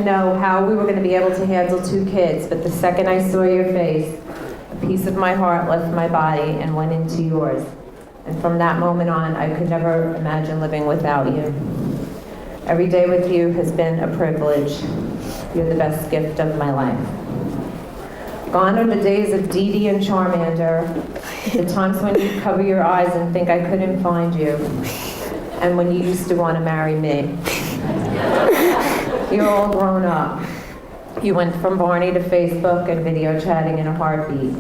even know how we were going to be able to handle 2 kids, but the second I saw your face, a piece of my heart left my body and went into yours. And from that moment on, I could never imagine living without you. Every day with you has been a privilege. You're the best gift of my life. Gone are the days of Dee Dee and Charmander, the times when you cover your eyes and think I couldn't find you, and when you used to want to marry me. You're all grown up. You went from Barney to Facebook and video chatting in a heartbeat.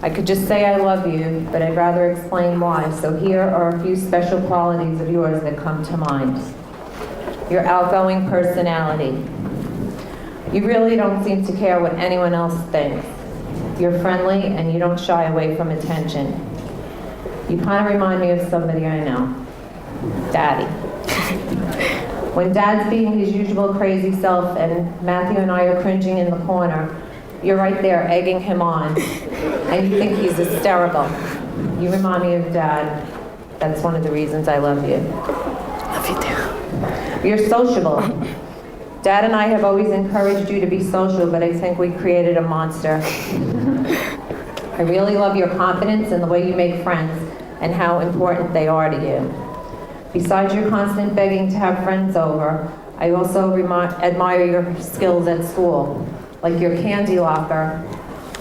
I could just say I love you, but I'd rather explain why, so here are a few special qualities of yours that come to mind. Your outgoing personality. You really don't seem to care what anyone else thinks. You're friendly and you don't shy away from attention. You kind of remind me of somebody I know. Daddy. When Dad's being his usual crazy self and Matthew and I are cringing in the corner, you're right there egging him on, and you think he's hysterical. You remind me of Dad. That's one of the reasons I love you. Love you too. You're sociable. Dad and I have always encouraged you to be social, but I think we created a monster. I really love your confidence and the way you make friends and how important they are to you. Besides your constant begging to have friends over, I also admire your skills at school, like your candy locker,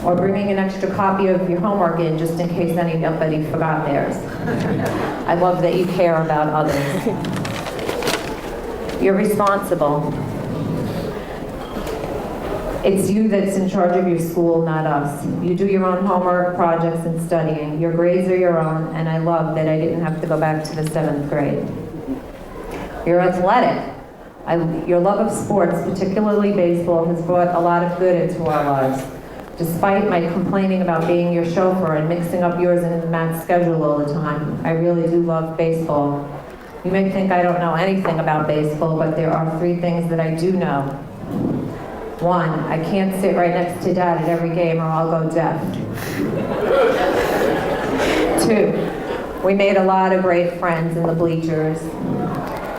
or bringing an extra copy of your homework in just in case anybody forgot theirs. I love that you care about others. You're responsible. It's you that's in charge of your school, not us. You do your own homework, projects, and studying. Your grades are your own, and I love that I didn't have to go back to the 7th grade. You're athletic. Your love of sports, particularly baseball, has brought a lot of good into our lives. Despite my complaining about being your chauffeur and mixing up yours and Matt's schedule all the time, I really do love baseball. You may think I don't know anything about baseball, but there are 3 things that I do know. 1, I can't sit right next to Dad at every game or I'll go deaf. 2, we made a lot of great friends in the bleachers.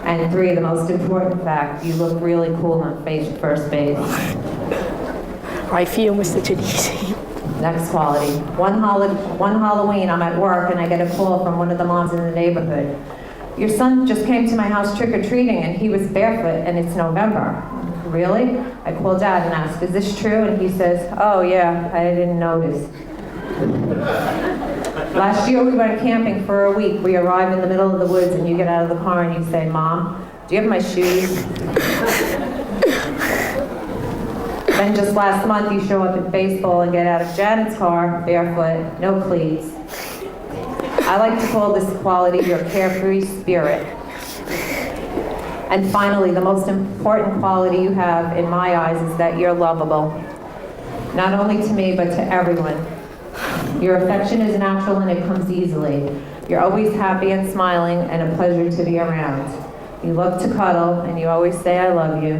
And 3, the most important fact, you look really cool on first base. I feel Mr. Genesi. Next quality. One Halloween, I'm at work and I get a call from one of the moms in the neighborhood. Your son just came to my house trick-or-treating and he was barefoot and it's November. Really? I call Dad and ask, is this true? And he says, oh yeah, I didn't notice. Last year we went camping for a week. We arrive in the middle of the woods and you get out of the car and you say, Mom, do you have my shoes? Then just last month you show up at baseball and get out of Janet's car, barefoot, no cleats. I like to call this quality your carefree spirit. And finally, the most important quality you have in my eyes is that you're lovable. Not only to me, but to everyone. Your affection is natural and it comes easily. You're always happy and smiling and a pleasure to be around. You love to cuddle and you always say I love you.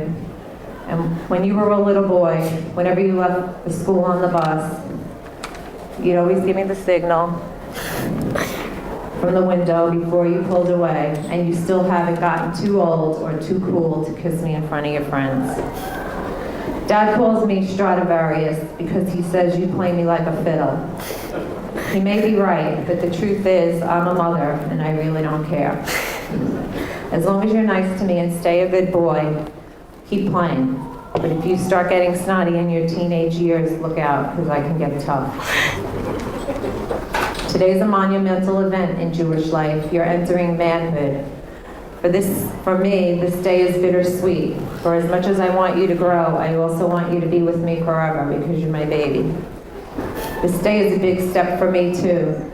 And when you were a little boy, whenever you left the school on the bus, you'd always give me the signal from the window before you pulled away, and you still haven't gotten too old or too cool to kiss me in front of your friends. Dad calls me Stradivarius because he says you play me like a fiddle. He may be right, but the truth is I'm a mother and I really don't care. As long as you're nice to me and stay a good boy, keep playing. But if you start getting snotty in your teenage years, look out, because I can get tough. Today's a monumental event in Jewish life. You're entering manhood. For me, this day is bittersweet. For as much as I want you to grow, I also want you to be with me forever because you're my baby. This day is a big step for me too,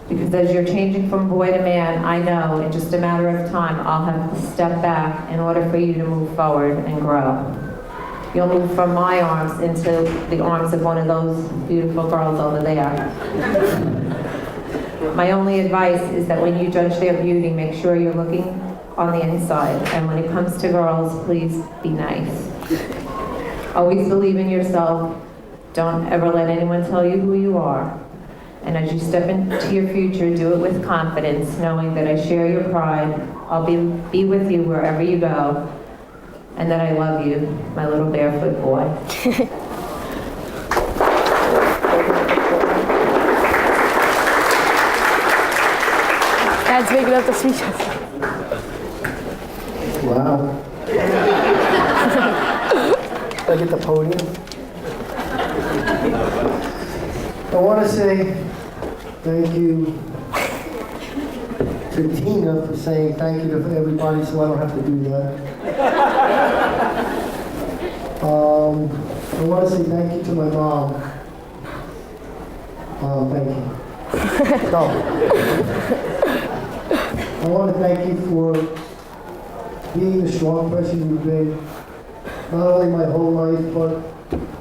because as you're changing from boy to man, I know in just a matter of time I'll have to step back in order for you to move forward and grow. You'll move from my arms into the arms of one of those beautiful girls over there. My only advice is that when you judge their beauty, make sure you're looking on the inside. And when it comes to girls, please be nice. Always believe in yourself. Don't ever let anyone tell you who you are. And as you step into your future, do it with confidence, knowing that I share your pride. I'll be with you wherever you go. and that I love you, my little barefoot boy. Dad's making up the speeches. Wow. I get the podium. I want to say thank you to Tina for saying thank you to everybody, so I don't have to do that. I want to say thank you to my mom. Thank you. No. I want to thank you for being the strong person you've been, not only my whole life, but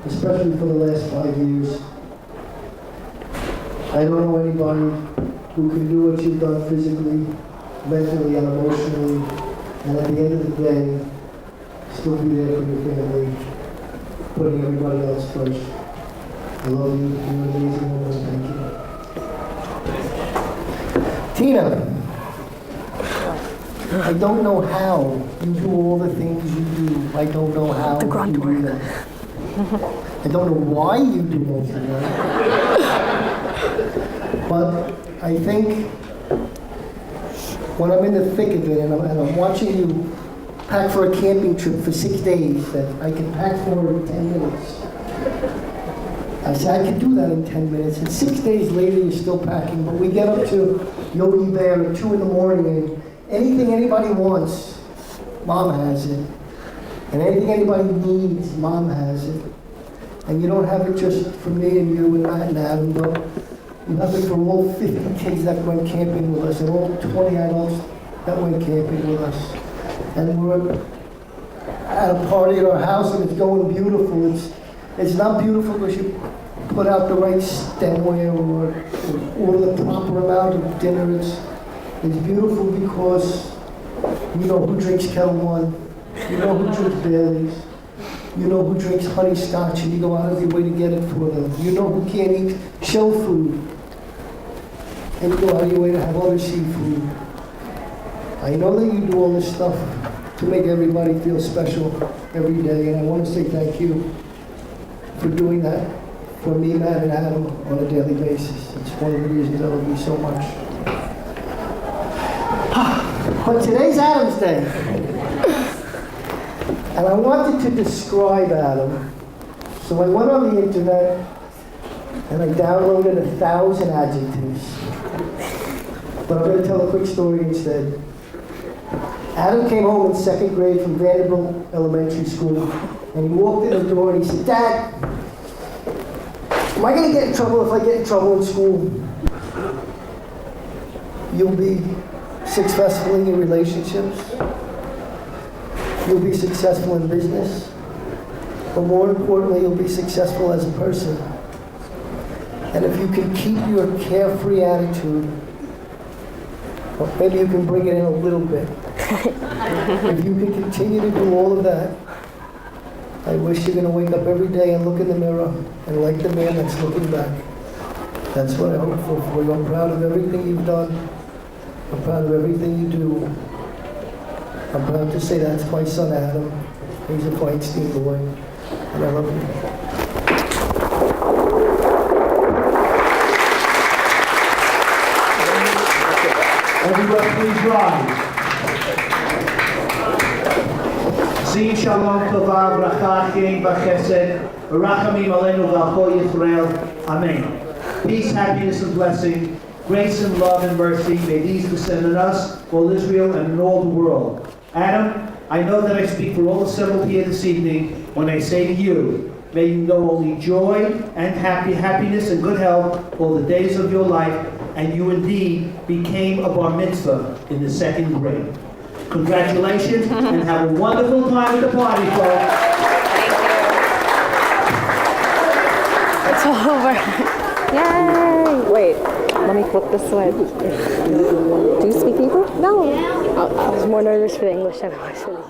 especially for the last 5 years. I don't know anybody who can do what you've done physically, mentally, and emotionally, and at the end of the day, still be there for your family, putting everybody else first. I love you. You're an amazing woman. Thank you. Tina, I don't know how you do all the things you do. I don't know how The you grunt do work. that. I don't know why you do most of that. But I think when I'm in the thick of it and I'm watching you pack for a camping trip for 6 days that I can pack for in 10 minutes. I said I can do that in 10 minutes, and 6 days later you're still packing, but we get up to Yogi Bear at 2 in the morning, and anything anybody wants, Mom has it. And anything anybody needs, Mom has it. And you don't have it just for me and you and Matt and Adam, but you have it for all 50 kids that went camping with us, and all 20 adults that went camping with us. And we're at a party at our house, and it's going beautiful. It's not beautiful because you put out the right stemware or order the proper amount of dinner. It's beautiful because you know who drinks Kettle One, you know who drinks Baileys, you know who drinks honey scotch, and you go out of your way to get it for them. You know who can't eat shell food, and you go out of your way to have other seafood. I know that you do all this stuff to make everybody feel special every day, and I want to say thank you for doing that for me, Matt, and Adam on a daily basis. It's one of the reasons I love you so much. But today's Adam's Day, and I wanted to describe Adam, so I went on the internet and I downloaded 1,000 adjectives. But I'm going to tell a quick story instead. Adam came home in 2nd grade from Vanderbilt Elementary School, and he walked in the door and he said, "Dad, am I going to get in trouble if I get in trouble in school?" You'll be successful in your relationships. You'll be successful in business. But more importantly, you'll be successful as a person. And if you can keep your carefree attitude, or maybe you can bring it in a little bit. If you can continue to do all of that, I wish you're going to wake up every day and look in the mirror and like the man that's looking back. That's what I hope for you. I'm proud of everything you've done. I'm proud of everything you do. I'm proud to say that's my son Adam. He's a Feinstein boy, and I love him. Everybody please rise. Zi shalom tova bracha chen v'chesed v'rachamim aleinu v'al Yisrael. Amen. Peace, happiness, and blessing, grace and love and mercy, may these descend on us, all Israel, and in all the world. Adam, I know that I speak for all assembled here this evening when I say to you, may you know only joy and happiness and good health all the days of your life, and you indeed became a bar mitzvah in the 2nd grade. Congratulations, and have a wonderful time at the party, folks. It's over. Yay! Wait, let me flip this way. Do you speak Hebrew? No. I was more nervous for the English than I was for the